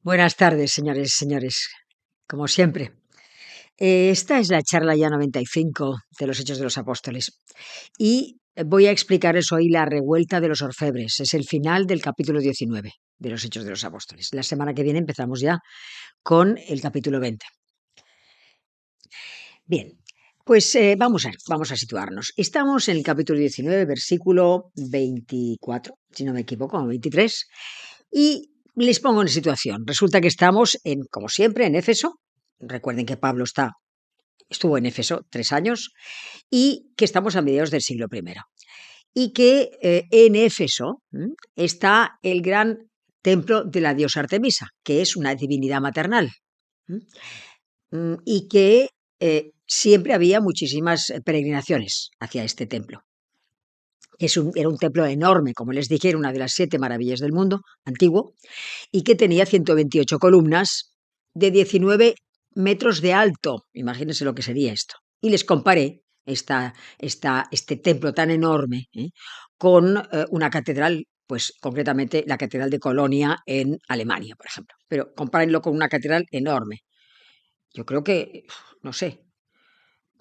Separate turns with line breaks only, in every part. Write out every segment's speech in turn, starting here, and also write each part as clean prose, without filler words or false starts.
Buenas tardes, señores y señores, como siempre. Esta es la charla ya 95 de los Hechos de los Apóstoles y voy a explicarles hoy la revuelta de los orfebres. Es el final del capítulo 19 de los Hechos de los Apóstoles. La semana que viene empezamos ya con el capítulo 20. Bien, pues vamos a situarnos. Estamos en el capítulo 19, versículo 24, si no me equivoco, 23, y les pongo en situación. Resulta que estamos, como siempre, en Éfeso. Recuerden que Pablo estuvo en Éfeso 3 años y que estamos a mediados del siglo I. Y que en Éfeso está el gran templo de la diosa Artemisa, que es una divinidad maternal. Y que siempre había muchísimas peregrinaciones hacia este templo. Era un templo enorme, como les dije, era una de las 7 maravillas del mundo antiguo, y que tenía 128 columnas de 19 metros de alto. Imagínense lo que sería esto. Y les comparé este templo tan enorme con una catedral, pues concretamente la catedral de Colonia en Alemania, por ejemplo. Pero compárenlo con una catedral enorme. Yo creo que, no sé,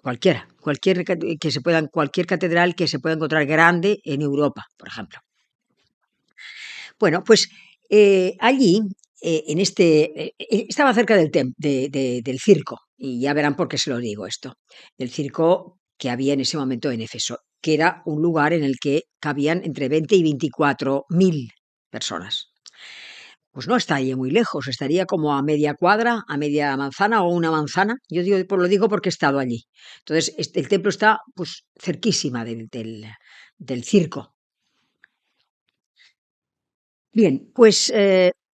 cualquier catedral que se pueda encontrar grande en Europa, por ejemplo. Bueno, pues allí, estaba cerca del circo, y ya verán por qué se lo digo esto, del circo que había en ese momento en Éfeso, que era un lugar en el que cabían entre 20 y 24.000 personas. Pues no estaría muy lejos, estaría como a media cuadra, a media manzana o una manzana. Yo lo digo porque he estado allí. Entonces, el templo está pues cerquísima del circo. Bien, pues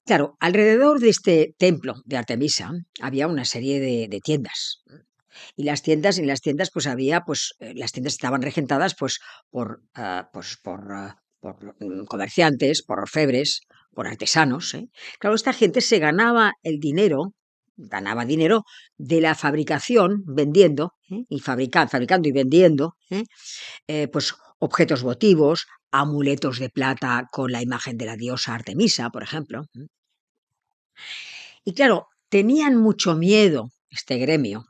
claro, alrededor de este templo de Artemisa había una serie de tiendas. Y en las tiendas pues había, las tiendas estaban regentadas por comerciantes, por orfebres, por artesanos. Claro, esta gente se ganaba dinero de la fabricación, vendiendo, y fabricando y vendiendo, pues objetos votivos, amuletos de plata con la imagen de la diosa Artemisa, por ejemplo. Y claro, tenían mucho miedo este gremio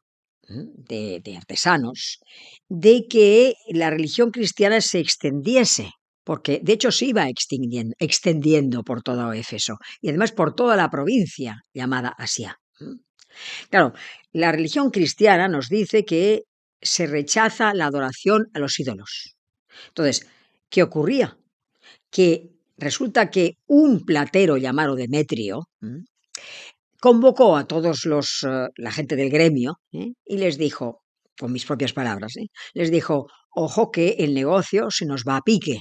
de artesanos de que la religión cristiana se extendiese, porque de hecho se iba extendiendo por todo Éfeso y además por toda la provincia llamada Asia. Claro, la religión cristiana nos dice que se rechaza la adoración a los ídolos. Entonces, ¿qué ocurría? Que resulta que un platero llamado Demetrio convocó a la gente del gremio y les dijo, con mis propias palabras, les dijo, ojo que el negocio se nos va a pique,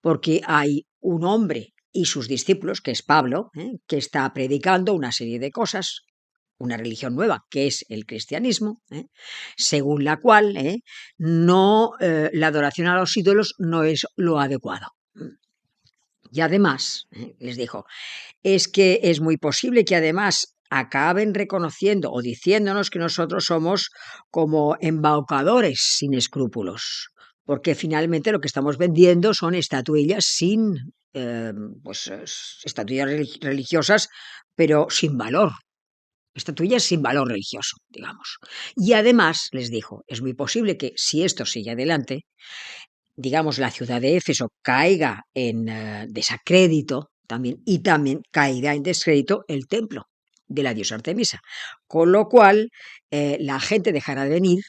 porque hay un hombre y sus discípulos, que es Pablo, que está predicando una serie de cosas, una religión nueva, que es el cristianismo, según la cual la adoración a los ídolos no es lo adecuado. Y además, les dijo, es que es muy posible que además acaben reconociendo o diciéndonos que nosotros somos como embaucadores sin escrúpulos, porque finalmente lo que estamos vendiendo son estatuillas estatuillas religiosas, pero sin valor. Estatuillas sin valor religioso, digamos. Y además, les dijo, es muy posible que si esto sigue adelante, digamos, la ciudad de Éfeso caiga en desacrédito también, y también caerá en descrédito el templo de la diosa Artemisa. Con lo cual, la gente dejará de venir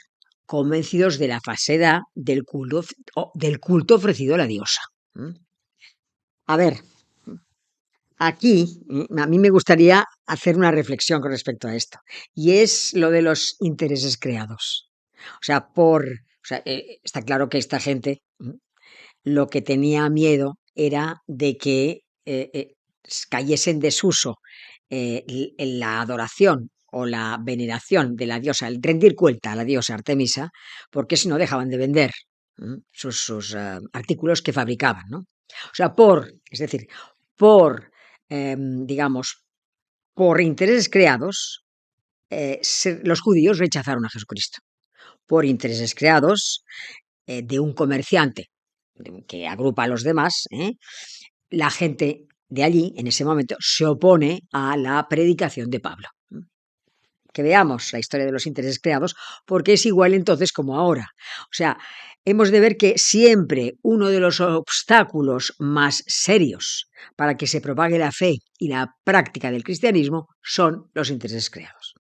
convencidos de la falsedad del culto ofrecido a la diosa. A ver, aquí a mí me gustaría hacer una reflexión con respecto a esto, y es lo de los intereses creados. O sea, está claro que esta gente lo que tenía miedo era de que cayese en desuso la adoración o la veneración de la diosa, el rendir cuenta a la diosa Artemisa, porque si no dejaban de vender sus artículos que fabricaban, ¿no? O sea, digamos, por intereses creados, los judíos rechazaron a Jesucristo. Por intereses creados de un comerciante que agrupa a los demás, la gente de allí, en ese momento, se opone a la predicación de Pablo. Que veamos la historia de los intereses creados, porque es igual entonces como ahora. O sea, hemos de ver que siempre uno de los obstáculos más serios para que se propague la fe y la práctica del cristianismo son los intereses creados.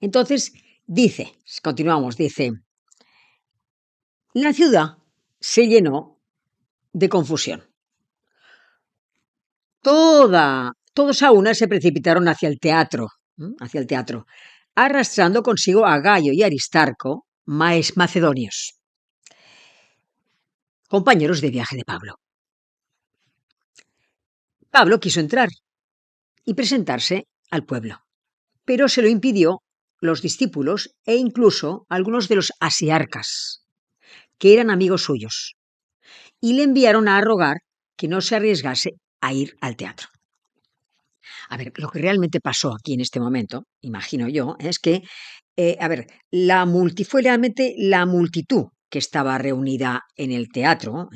Entonces, dice, continuamos, dice, la ciudad se llenó de confusión. Todos a una se precipitaron hacia el teatro, arrastrando consigo a Gayo y Aristarco, macedonios, compañeros de viaje de Pablo. Pablo quiso entrar y presentarse al pueblo, pero se lo impidió los discípulos e incluso algunos de los asiarcas, que eran amigos suyos, y le enviaron a rogar que no se arriesgase a ir al teatro. A ver, lo que realmente pasó aquí en este momento, imagino yo, es que, fue realmente la multitud que estaba reunida en el teatro,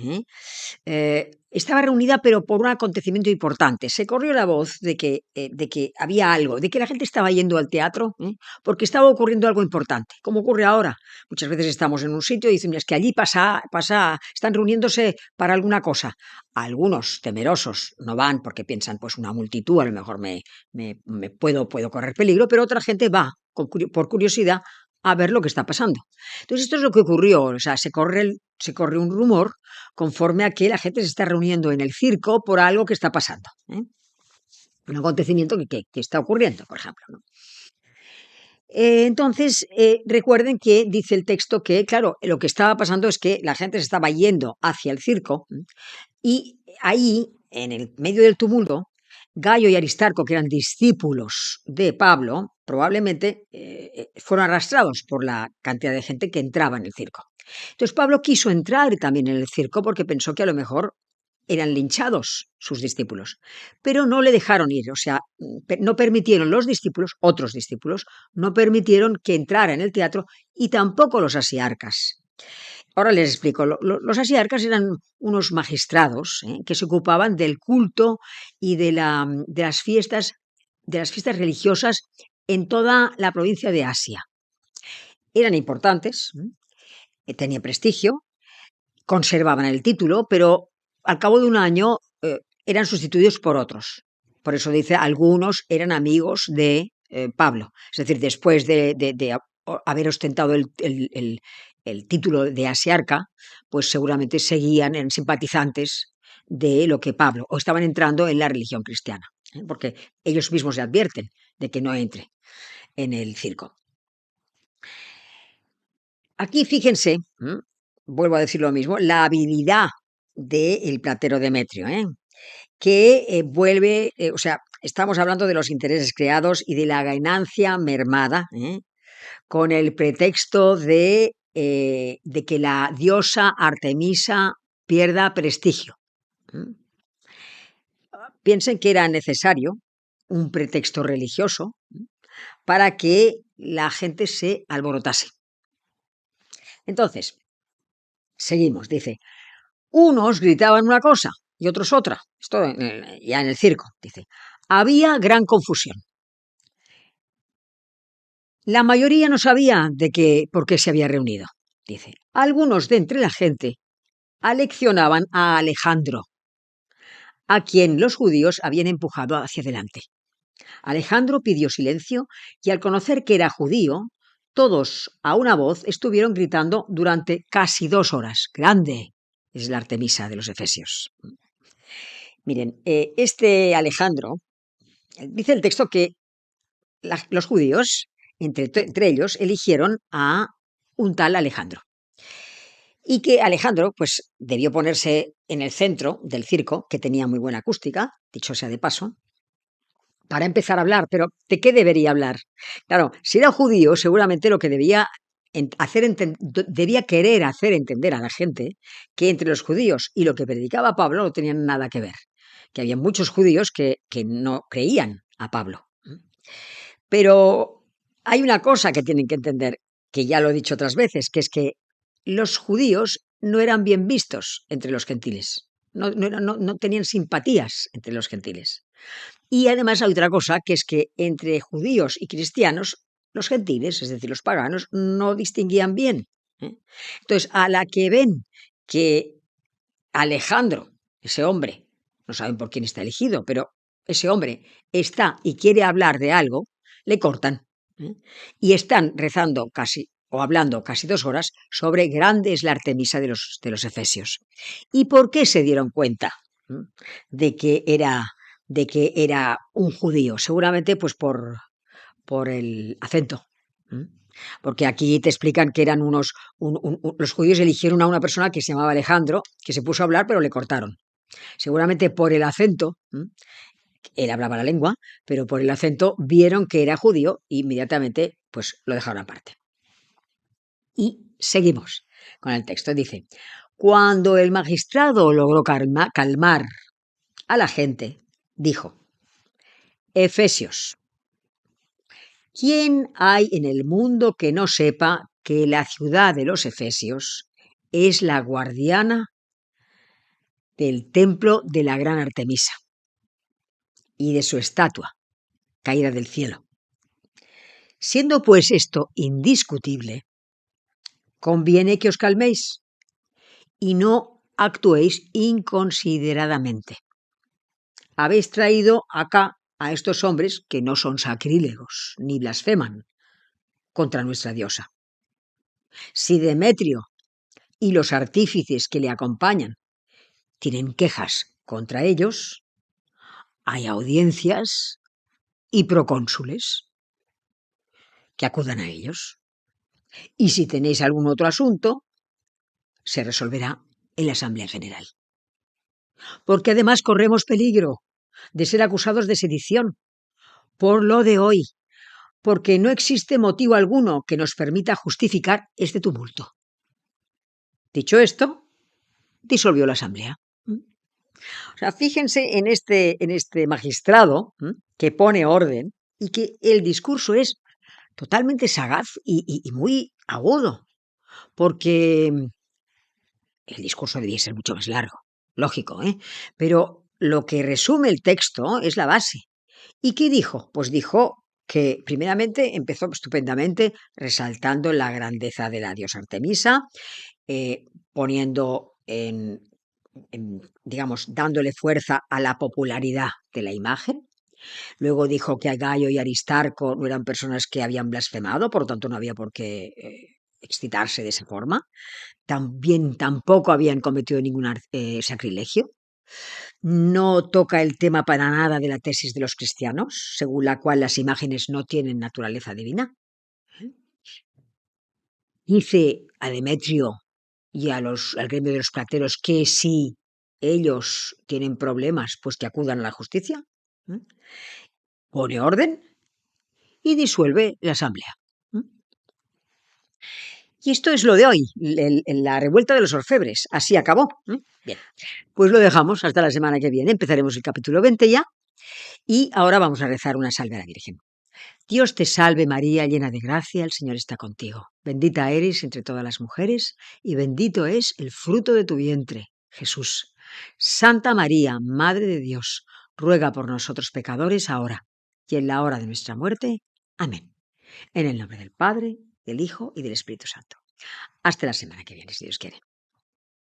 estaba reunida pero por un acontecimiento importante. Se corrió la voz de que había algo, de que la gente estaba yendo al teatro, porque estaba ocurriendo algo importante, como ocurre ahora. Muchas veces estamos en un sitio y dicen, es que allí están reuniéndose para alguna cosa. Algunos temerosos no van porque piensan, pues una multitud, a lo mejor puedo correr peligro, pero otra gente va por curiosidad a ver lo que está pasando. Entonces esto es lo que ocurrió, o sea, se corre un rumor conforme a que la gente se está reuniendo en el circo por algo que está pasando, un acontecimiento que está ocurriendo, por ejemplo, ¿no? Entonces, recuerden que dice el texto que, claro, lo que estaba pasando es que la gente se estaba yendo hacia el circo y ahí, en el medio del tumulto, Gayo y Aristarco, que eran discípulos de Pablo, probablemente fueron arrastrados por la cantidad de gente que entraba en el circo. Entonces Pablo quiso entrar también en el circo porque pensó que a lo mejor eran linchados sus discípulos, pero no le dejaron ir, o sea, no permitieron los discípulos, otros discípulos, no permitieron que entrara en el teatro y tampoco los asiarcas. Ahora les explico, los asiarcas eran unos magistrados que se ocupaban del culto y de las fiestas religiosas en toda la provincia de Asia. Eran importantes, tenían prestigio, conservaban el título, pero al cabo de un año eran sustituidos por otros. Por eso dice, algunos eran amigos de Pablo. Es decir, después de haber ostentado el título de asiarca, pues seguramente eran simpatizantes de lo que Pablo, o estaban entrando en la religión cristiana, porque ellos mismos le advierten de que no entre en el circo. Aquí fíjense, vuelvo a decir lo mismo, la habilidad del platero Demetrio, que vuelve, o sea, estamos hablando de los intereses creados y de la ganancia mermada, con el pretexto de que la diosa Artemisa pierda prestigio. Piensen que era necesario un pretexto religioso para que la gente se alborotase. Entonces, seguimos, dice, unos gritaban una cosa y otros otra. Esto ya en el circo, dice. Había gran confusión. La mayoría no sabía por qué se había reunido, dice. Algunos de entre la gente aleccionaban a Alejandro, a quien los judíos habían empujado hacia adelante. Alejandro pidió silencio y al conocer que era judío, todos a una voz estuvieron gritando durante casi 2 horas. Grande es la Artemisa de los Efesios. Miren, este Alejandro, dice el texto que los judíos, entre ellos, eligieron a un tal Alejandro. Y que Alejandro, pues, debió ponerse en el centro del circo, que tenía muy buena acústica, dicho sea de paso, para empezar a hablar. Pero ¿de qué debería hablar? Claro, si era judío, seguramente lo que debía querer hacer entender a la gente que entre los judíos y lo que predicaba Pablo no tenían nada que ver, que había muchos judíos que no creían a Pablo. Pero hay una cosa que tienen que entender, que ya lo he dicho otras veces, que es que los judíos no eran bien vistos entre los gentiles. no tenían simpatías entre los gentiles. Y además hay otra cosa, que es que entre judíos y cristianos, los gentiles, es decir, los paganos, no distinguían bien. Entonces, a la que ven que Alejandro, ese hombre, no saben por quién está elegido, pero ese hombre está y quiere hablar de algo, le cortan. Y están rezando casi o hablando casi 2 horas sobre grande es la Artemisa de los efesios. ¿Y por qué se dieron cuenta de que era un judío? Seguramente pues por el acento. Porque aquí te explican que eran los judíos eligieron a una persona que se llamaba Alejandro, que se puso a hablar, pero le cortaron. Seguramente por el acento, él hablaba la lengua, pero por el acento vieron que era judío e inmediatamente pues lo dejaron aparte. Y seguimos con el texto. Dice, cuando el magistrado logró calmar a la gente, dijo, Efesios, ¿quién hay en el mundo que no sepa que la ciudad de los Efesios es la guardiana del templo de la gran Artemisa y de su estatua caída del cielo? Siendo pues esto indiscutible, conviene que os calméis y no actuéis inconsideradamente. Habéis traído acá a estos hombres que no son sacrílegos ni blasfeman contra nuestra diosa. Si Demetrio y los artífices que le acompañan tienen quejas contra ellos, hay audiencias y procónsules que acudan a ellos. Y si tenéis algún otro asunto, se resolverá en la Asamblea General. Porque además corremos peligro de ser acusados de sedición por lo de hoy, porque no existe motivo alguno que nos permita justificar este tumulto. Dicho esto, disolvió la Asamblea. O sea, fíjense en este magistrado que pone orden y que el discurso es totalmente sagaz y muy agudo, porque el discurso debía ser mucho más largo, lógico, pero lo que resume el texto es la base. ¿Y qué dijo? Pues dijo que primeramente empezó estupendamente resaltando la grandeza de la diosa Artemisa, poniendo digamos, dándole fuerza a la popularidad de la imagen. Luego dijo que Gayo y Aristarco no eran personas que habían blasfemado, por lo tanto no había por qué excitarse de esa forma. También tampoco habían cometido ningún sacrilegio. No toca el tema para nada de la tesis de los cristianos, según la cual las imágenes no tienen naturaleza divina. Dice a Demetrio y al gremio de los plateros que si ellos tienen problemas, pues que acudan a la justicia. Pone orden y disuelve la asamblea. Y esto es lo de hoy, la revuelta de los orfebres. Así acabó. Bien, pues lo dejamos hasta la semana que viene. Empezaremos el capítulo 20 ya. Y ahora vamos a rezar una salve a la Virgen. Dios te salve María, llena de gracia, el Señor está contigo. Bendita eres entre todas las mujeres y bendito es el fruto de tu vientre, Jesús. Santa María, Madre de Dios, ruega por nosotros pecadores ahora y en la hora de nuestra muerte. Amén. En el nombre del Padre, del Hijo y del Espíritu Santo. Hasta la semana que viene, si Dios quiere.